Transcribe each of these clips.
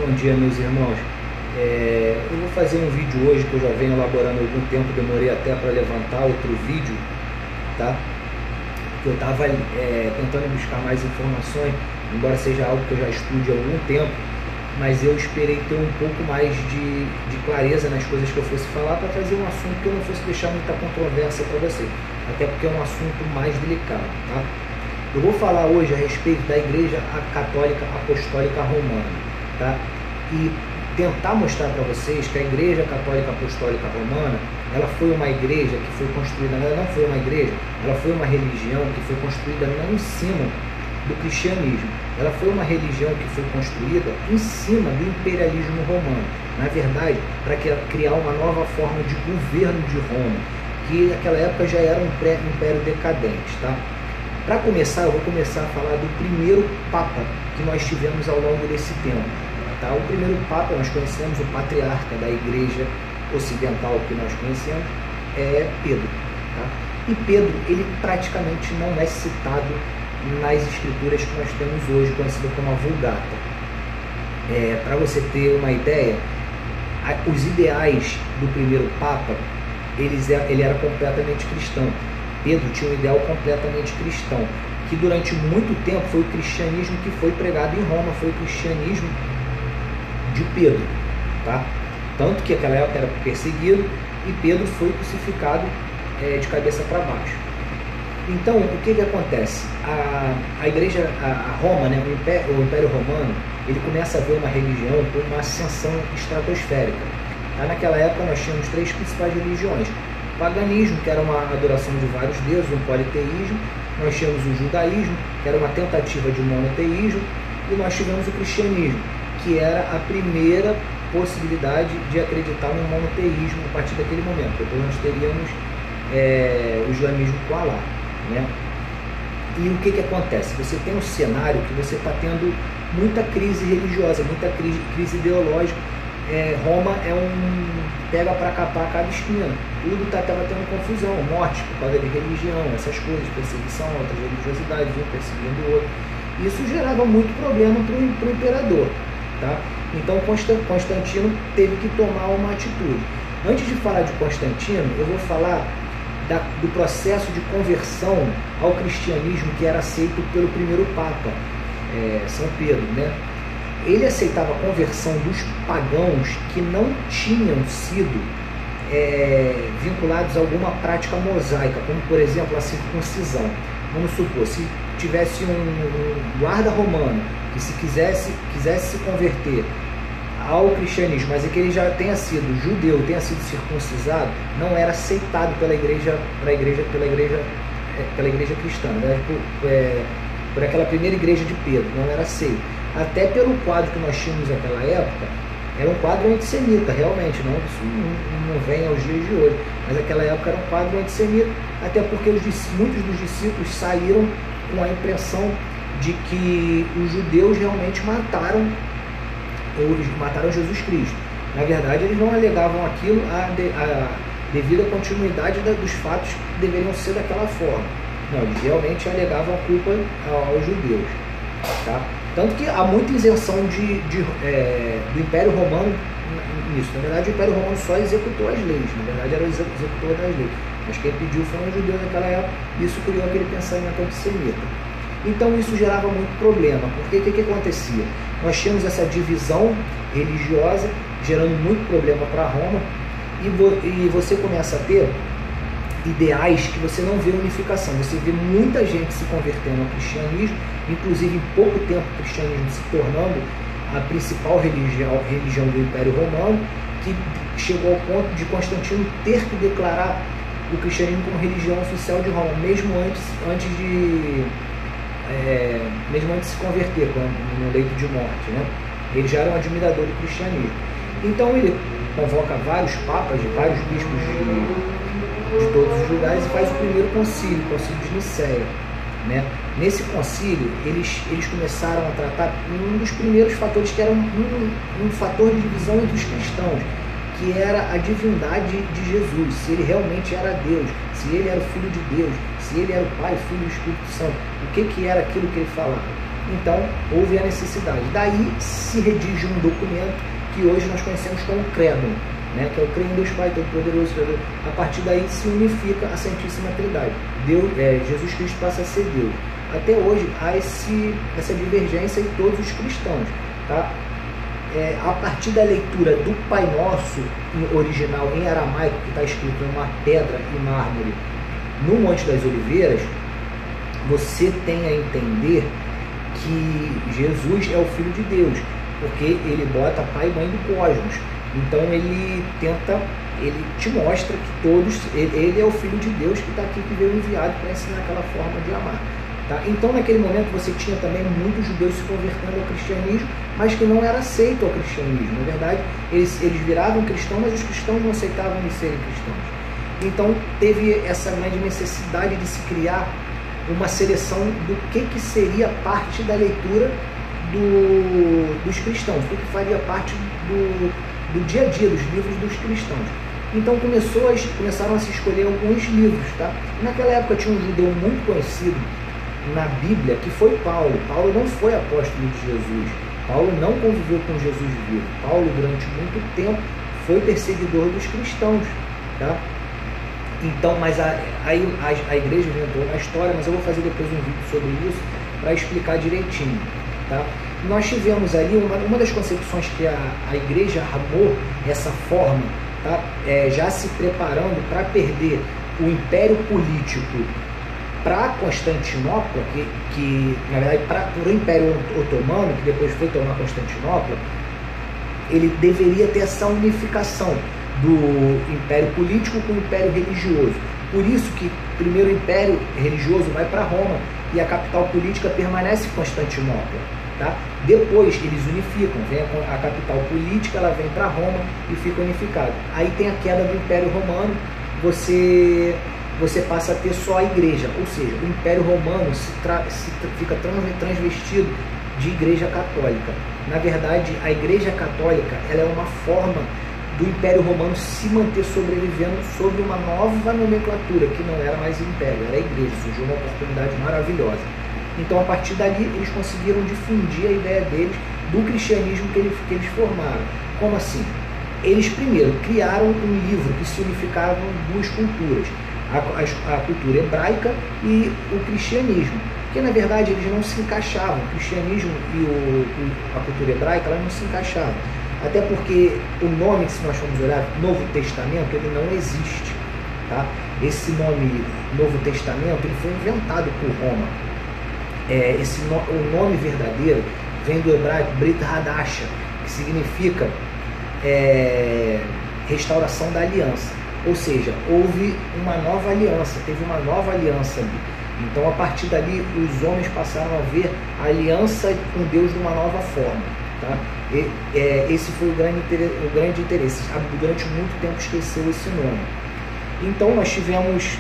Bom dia, meus irmãos. Eu vou fazer um vídeo hoje que eu já venho elaborando há algum tempo, demorei até para levantar outro vídeo, tá? Que eu estava tentando buscar mais informações, embora seja algo que eu já estude há algum tempo, mas eu esperei ter um pouco mais de clareza nas coisas que eu fosse falar para trazer um assunto que eu não fosse deixar muita controvérsia para você, até porque é um assunto mais delicado, tá? Eu vou falar hoje a respeito da Igreja Católica Apostólica Romana, tá? E tentar mostrar para vocês que a Igreja Católica Apostólica Romana, ela foi uma igreja que foi construída, ela não foi uma igreja, ela foi uma religião que foi construída não em cima do cristianismo, ela foi uma religião que foi construída em cima do imperialismo romano, na verdade, para criar uma nova forma de governo de Roma, que naquela época já era um império decadente, tá? Para começar, eu vou começar a falar do primeiro Papa que nós tivemos ao longo desse tempo. Tá? O primeiro Papa, nós conhecemos o patriarca da Igreja Ocidental que nós conhecemos, é Pedro. Tá? E Pedro, ele praticamente não é citado nas escrituras que nós temos hoje, conhecida como a Vulgata. Para você ter uma ideia, os ideais do primeiro Papa, ele era completamente cristão. Pedro tinha um ideal completamente cristão, que durante muito tempo foi o cristianismo que foi pregado em Roma, foi o cristianismo de Pedro, tá? Tanto que aquela época era perseguido e Pedro foi crucificado de cabeça para baixo. Então, o que acontece? A igreja, a Roma, né, o Império Romano, ele começa a ver uma religião com uma ascensão estratosférica. Tá? Naquela época nós tínhamos três principais religiões: o paganismo, que era uma adoração de vários deuses, um politeísmo; nós tínhamos o judaísmo, que era uma tentativa de monoteísmo; e nós tivemos o cristianismo, que era a primeira possibilidade de acreditar no monoteísmo a partir daquele momento. Depois nós teríamos o islamismo com Alá, né? E o que acontece? Você tem um cenário que você está tendo muita crise religiosa, muita crise ideológica. Roma é pega para capar a cada esquina, tudo estava tendo confusão, morte por causa de religião, essas coisas, perseguição, outras religiosidades, um perseguindo o outro. Isso gerava muito problema para o imperador, tá? Então Constantino teve que tomar uma atitude. Antes de falar de Constantino, eu vou falar do processo de conversão ao cristianismo que era aceito pelo primeiro Papa, São Pedro, né? Ele aceitava a conversão dos pagãos que não tinham sido vinculados a alguma prática mosaica, como por exemplo a circuncisão. Vamos supor, se tivesse um guarda romano que se quisesse se converter ao cristianismo, mas é que ele já tenha sido judeu, tenha sido circuncisado, não era aceitado pela igreja cristã, né? Por aquela primeira igreja de Pedro, não era aceito. Até pelo quadro que nós tínhamos naquela época, era um quadro antissemita, realmente, isso não vem aos dias de hoje, mas naquela época era um quadro antissemita, até porque muitos dos discípulos saíram com a impressão de que os judeus realmente mataram Jesus Cristo. Na verdade, eles não alegavam aquilo devido à continuidade dos fatos que deveriam ser daquela forma. Não, eles realmente alegavam a culpa aos judeus, tá? Tanto que há muita isenção do Império Romano nisso. Na verdade, o Império Romano só executou as leis. Na verdade, era o executor das leis. Mas quem pediu foram os judeus naquela época. Isso criou aquele pensamento antissemita. Então, isso gerava muito problema. Porque o que acontecia? Nós tínhamos essa divisão religiosa, gerando muito problema para Roma. E você começa a ter ideais que você não vê unificação. Você vê muita gente se convertendo ao cristianismo, inclusive em pouco tempo o cristianismo se tornando a principal religião do Império Romano, que chegou ao ponto de Constantino ter que declarar o cristianismo como religião oficial de Roma, mesmo antes de se converter no leito de morte, né? Ele já era um admirador do cristianismo. Então ele convoca vários papas, vários bispos de todos os lugares e faz o primeiro concílio, o concílio de Nicéia, né? Nesse concílio eles começaram a tratar um dos primeiros fatores, que era um fator de divisão entre os cristãos, que era a divindade de Jesus, se ele realmente era Deus, se ele era o Filho de Deus, se ele era o Pai, Filho e Espírito Santo, o que era aquilo que ele falava. Então houve a necessidade. Daí se redige um documento que hoje nós conhecemos como Credo, né? Que é o Creio em Deus Pai Todo-Poderoso. A partir daí se unifica a Santíssima Trindade. Jesus Cristo passa a ser Deus. Até hoje há essa divergência em todos os cristãos, tá? A partir da leitura do Pai Nosso original em aramaico, que está escrito em uma pedra e mármore no Monte das Oliveiras, você tem a entender que Jesus é o Filho de Deus, porque ele bota pai e mãe do cosmos. Então ele te mostra que ele é o Filho de Deus que está aqui, que veio enviado para ensinar aquela forma de amar. Tá? Então naquele momento você tinha também muitos judeus se convertendo ao cristianismo, mas que não era aceito ao cristianismo. Na verdade, eles viravam cristãos, mas os cristãos não aceitavam de serem cristãos. Então teve essa grande necessidade de se criar uma seleção do que seria parte da leitura dos cristãos, o que faria parte do dia a dia, dos livros dos cristãos. Então começaram a se escolher alguns livros. Tá? Naquela época tinha um judeu muito conhecido na Bíblia, que foi Paulo. Paulo não foi apóstolo de Jesus. Paulo não conviveu com Jesus vivo. Paulo, durante muito tempo, foi perseguidor dos cristãos. Tá? Então, mas aí a igreja inventou uma história, mas eu vou fazer depois um vídeo sobre isso para explicar direitinho. Tá? Nós tivemos ali uma das concepções que a igreja armou essa forma, tá? Já se preparando para perder o império político para Constantinopla, que na verdade para o Império Otomano, que depois foi tomar Constantinopla. Ele deveria ter essa unificação do império político com o império religioso. Por isso que primeiro o império religioso vai para Roma e a capital política permanece em Constantinopla. Tá? Depois eles unificam, vem a capital política, ela vem para Roma e fica unificada. Aí tem a queda do Império Romano, você passa a ter só a igreja, ou seja, o Império Romano fica transvestido de igreja católica. Na verdade, a igreja católica ela é uma forma do Império Romano se manter sobrevivendo sobre uma nova nomenclatura, que não era mais império, era a igreja. Surgiu uma oportunidade maravilhosa. Então, a partir dali, eles conseguiram difundir a ideia deles do cristianismo que eles formaram. Como assim? Eles primeiro criaram um livro que se unificavam duas culturas, a cultura hebraica e o cristianismo, que na verdade eles não se encaixavam. O cristianismo e a cultura hebraica elas não se encaixavam, até porque o nome, se nós formos olhar, Novo Testamento, ele não existe. Tá? Esse nome Novo Testamento ele foi inventado por Roma. O nome verdadeiro vem do hebraico Brit Hadasha, que significa restauração da aliança. Ou seja, houve uma nova aliança, teve uma nova aliança ali. Então, a partir dali, os homens passaram a ver a aliança com Deus de uma nova forma. Tá? Esse foi o grande interesse. Durante muito tempo esqueceu esse nome. Então, nós tivemos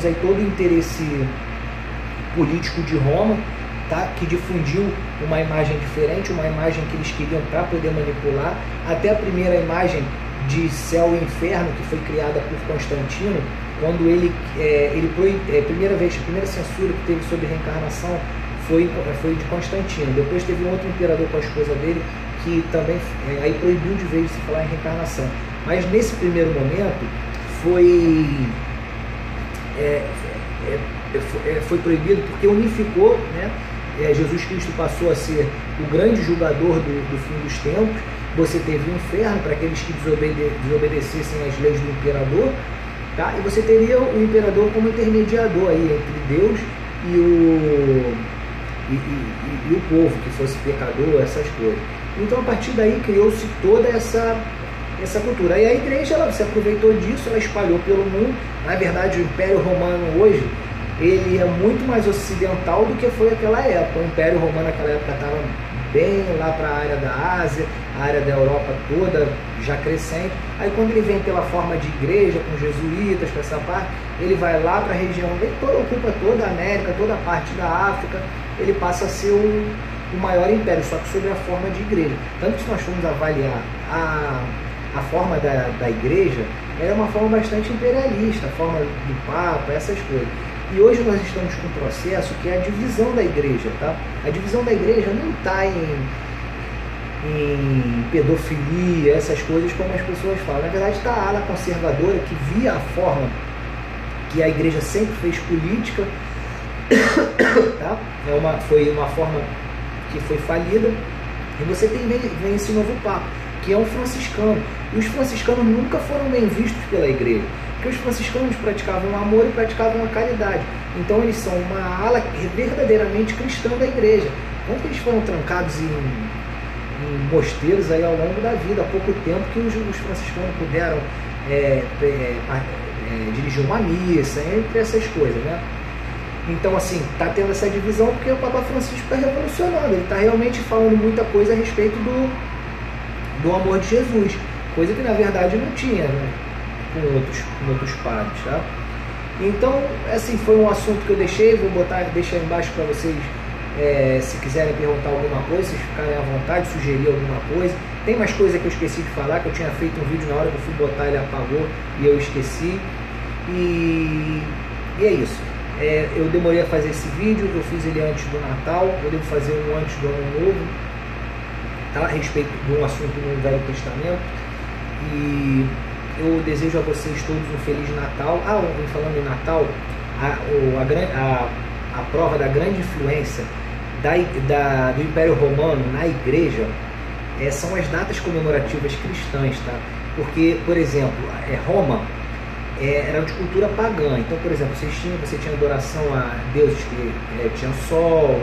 aí todo o interesse político de Roma, tá? Que difundiu uma imagem diferente, uma imagem que eles queriam para poder manipular. Até a primeira imagem de céu e inferno, que foi criada por Constantino, quando a primeira censura que teve sobre reencarnação foi de Constantino. Depois teve um outro imperador com a esposa dele que também aí proibiu de vez de se falar em reencarnação. Mas nesse primeiro momento foi proibido porque unificou, né? Jesus Cristo passou a ser o grande julgador do fim dos tempos. Você teve o inferno para aqueles que desobedecessem às leis do imperador, tá? E você teria o imperador como intermediador aí entre Deus e o povo que fosse pecador, essas coisas. Então a partir daí criou-se toda essa cultura. E a igreja ela se aproveitou disso, ela espalhou pelo mundo. Na verdade, o Império Romano hoje ele é muito mais ocidental do que foi aquela época. O Império Romano naquela época estava bem lá para a área da Ásia, a área da Europa toda já crescente. Aí quando ele vem pela forma de igreja, com jesuítas, com essa parte, ele vai lá para a região, ele ocupa toda a América, toda a parte da África, ele passa a ser o maior império, só que sob a forma de igreja. Tanto que se nós formos avaliar a forma da igreja, é uma forma bastante imperialista, a forma do Papa, essas coisas. E hoje nós estamos com um processo que é a divisão da igreja, tá? A divisão da igreja não está em pedofilia, essas coisas como as pessoas falam. Na verdade está a ala conservadora que via a forma que a igreja sempre fez política, tá? Foi uma forma que foi falida, e você vem esse novo papa, que é um franciscano. E os franciscanos nunca foram bem vistos pela igreja, porque os franciscanos praticavam o amor e praticavam a caridade. Então eles são uma ala verdadeiramente cristã da igreja. Tanto que eles foram trancados em mosteiros aí ao longo da vida, há pouco tempo que os franciscanos puderam dirigir uma missa, entre essas coisas, né? Então, assim, está tendo essa divisão porque o Papa Francisco está revolucionando, ele está realmente falando muita coisa a respeito do amor de Jesus, coisa que na verdade não tinha, né, com outros padres, tá? Então, assim, foi um assunto que eu deixei, deixar embaixo para vocês, se quiserem perguntar alguma coisa, vocês ficarem à vontade, sugerir alguma coisa. Tem mais coisa que eu esqueci de falar, que eu tinha feito um vídeo na hora que eu fui botar, ele apagou e eu esqueci. E é isso. Eu demorei a fazer esse vídeo, eu fiz ele antes do Natal, eu devo fazer um antes do Ano Novo, tá? A respeito de um assunto no Velho Testamento. E eu desejo a vocês todos um Feliz Natal. Falando em Natal, a prova da grande influência do Império Romano na igreja são as datas comemorativas cristãs, tá? Porque, por exemplo, Roma era de cultura pagã. Então, por exemplo, você tinha adoração a deuses que tinha sol,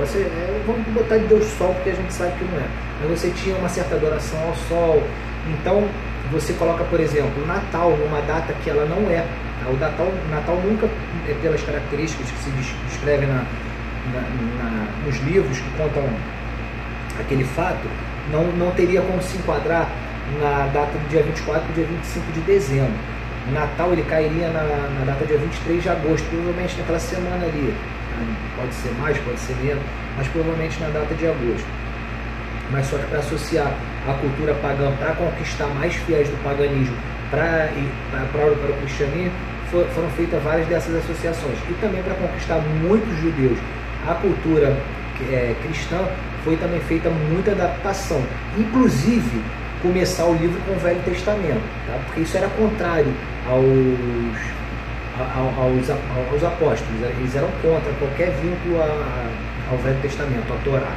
vamos botar de Deus Sol porque a gente sabe que não é, mas você tinha uma certa adoração ao sol. Então você coloca, por exemplo, o Natal numa data que ela não é. O Natal nunca, pelas características que se descrevem nos livros que contam aquele fato, não teria como se enquadrar na data do dia 24 e dia 25 de dezembro. O Natal ele cairia na data dia 23 de agosto, provavelmente naquela semana ali. Pode ser mais, pode ser menos, mas provavelmente na data de agosto. Mas só que para associar a cultura pagã, para conquistar mais fiéis do paganismo para o cristianismo, foram feitas várias dessas associações. E também para conquistar muitos judeus. A cultura cristã foi também feita muita adaptação, inclusive começar o livro com o Velho Testamento, tá? Porque isso era contrário aos apóstolos, eles eram contra qualquer vínculo ao Velho Testamento, à Torá,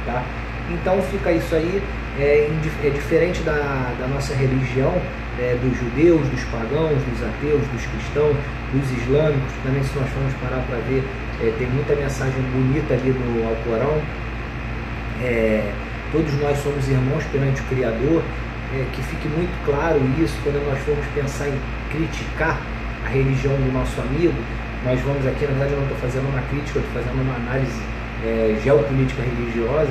tá? Então fica isso aí, é diferente da nossa religião, dos judeus, dos pagãos, dos ateus, dos cristãos, dos islâmicos. Também, se nós formos parar para ver, tem muita mensagem bonita ali no Alcorão. Todos nós somos irmãos perante o Criador, que fique muito claro isso quando nós formos pensar em criticar a religião do nosso amigo. Nós vamos aqui, na verdade eu não estou fazendo uma crítica, eu estou fazendo uma análise geopolítica religiosa.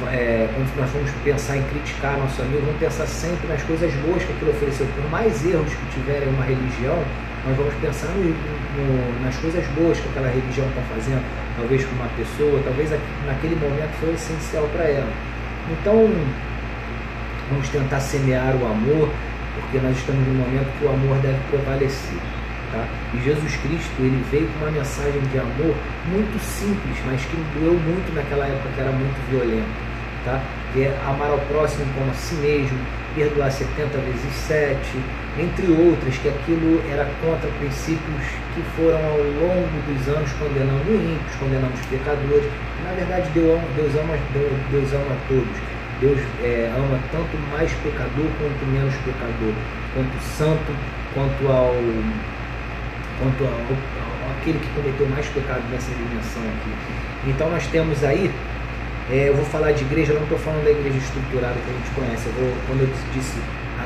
Quando nós vamos pensar em criticar nosso amigo, vamos pensar sempre nas coisas boas que aquilo ofereceu. Por mais erros que tiverem uma religião, nós vamos pensar nas coisas boas que aquela religião está fazendo, talvez para uma pessoa, talvez naquele momento foi essencial para ela. Então, vamos tentar semear o amor, porque nós estamos num momento que o amor deve prevalecer, tá? E Jesus Cristo, ele veio com uma mensagem de amor muito simples, mas que doeu muito naquela época, que era muito violenta, tá? Que é amar ao próximo como a si mesmo, perdoar 70 vezes 7, entre outras, que aquilo era contra princípios que foram ao longo dos anos condenando ímpios, condenando os pecadores. Na verdade, Deus ama a todos. Deus ama tanto mais pecador quanto menos pecador, quanto santo, quanto aquele que cometeu mais pecado nessa dimensão aqui. Então nós temos aí, eu vou falar de igreja, eu não estou falando da igreja estruturada que a gente conhece.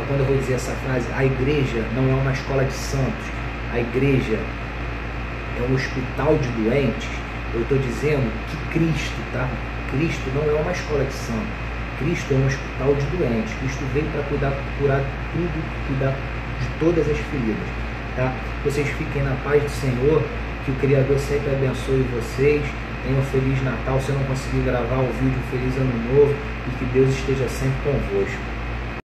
Quando eu vou dizer essa frase, a igreja não é uma escola de santos, a igreja é um hospital de doentes. Eu estou dizendo que Cristo, tá? Cristo não é uma escola de santos. Cristo é um hospital de doentes. Cristo veio para curar tudo, cuidar de todas as feridas, tá? Vocês fiquem na paz do Senhor, que o Criador sempre abençoe vocês. Tenham um Feliz Natal. Se eu não conseguir gravar o vídeo, Feliz Ano Novo, e que Deus esteja sempre convosco.